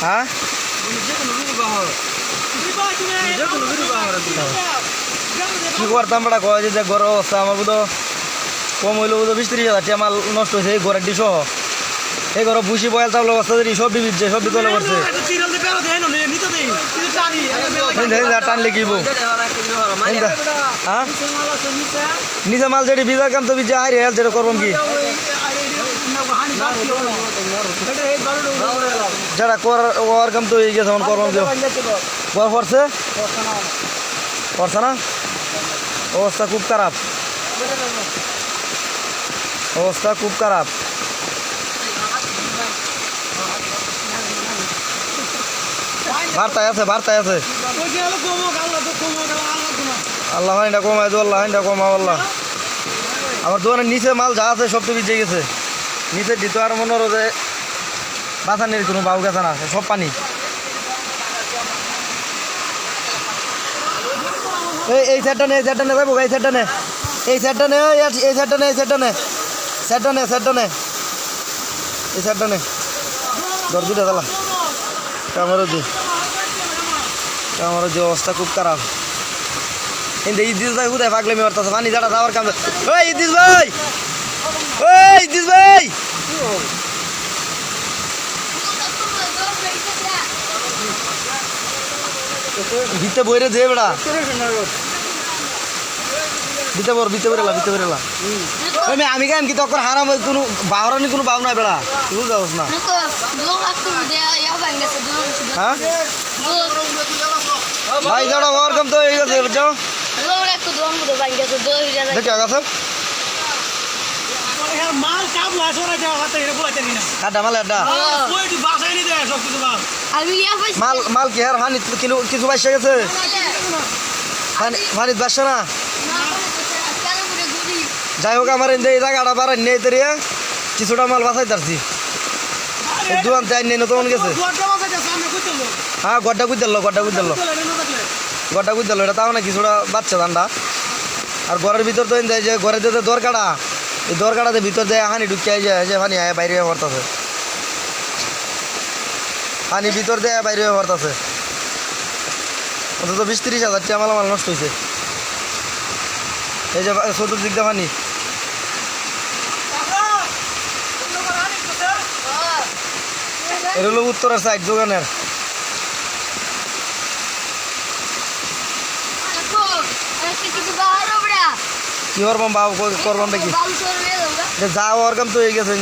হ্যাঁ কি করতাম বেটা কয় যে ঘরের অবস্থা আমার বুধ কম হইলো বুধ 20-30 হাজার মাল নষ্ট হয়েছে এই ঘরের ডিশ এই ঘরে বুসি বয়াল চাউল অবস্থা সব বিবিধ সব বিতলে করছে টানলে কি হ্যাঁ নিচে মাল যেটি বিজার কাম তো বিজা হারি হেল যেটা করবাম কি যারা করার কাম তো হয়ে গেছে এখন করবাম কেউ বর পড়ছে পড়ছে না অবস্থা খুব খারাপ অবস্থা খুব খারাপ বার্তায় আছে আল্লাহ হাইন্ডা কমায় আল্লাহ হাইন্ডা কমা আল্লাহ আমার দোকানের নিচে মাল যা আছে সব তো ভিজে গেছে নিচে দিতে আর মনে হলো যে বাঁচানির কোনো বাউ গেছে না সব পানি এই সাইডটা নে যাবো এই সাইডটা নে এই সাইডটা নে এই সাইডটা নে এই সাইডটা নে এই সাইডটা নে দর দুটা দালা আমার যে অবস্থা খুব খারাপ কিন্তু ইদিস ভাই কোথায় পাগলে মেয়ে করতেছে পানি যাটা যাওয়ার কাম ওই ইদিস ভাই ভিতে বইরে যে বেড়া ভিতে বেরেলা আমি কেন কি তখন হারাম কোনো বাহরানি কোনো বাউ নাই বেড়া তুই যাস না হ্যাঁ ভাই যারা ওর কাম তো এই গেছে যাও দেখে গেছে মাল কি আর হানি কিছু বাসা গেছে হানিত বাসা না যাই হোক আমার এই জায়গাটা বাড়াই নেই তেরিয়া কিছুটা মাল বাসাই তারছি দোকান চাই নেই নতুন গেছে হ্যাঁ গড্ডা গুজল এটা তাও না কিছুটা বাচ্চা ধান্দা আর ঘরের ভিতর তো যায় যে ঘরে যে দরকাটা এই দরকাটাতে ভিতর যায় হানি ঢুকিয়ে যায় যে পানি আয় বাইরে পড়তেছে পানি ভিতর দেয় বাইরে পড়তেছে অন্তত 20-30 হাজার টাকা মাল নষ্ট হয়েছে এই যে চতুর্দিক দিয়ে পানি এটা হলো উত্তরের সাইড দোকানের কি করবাম বাবু করবাম নাকি যাও ওর কাম তো হয়ে গেছে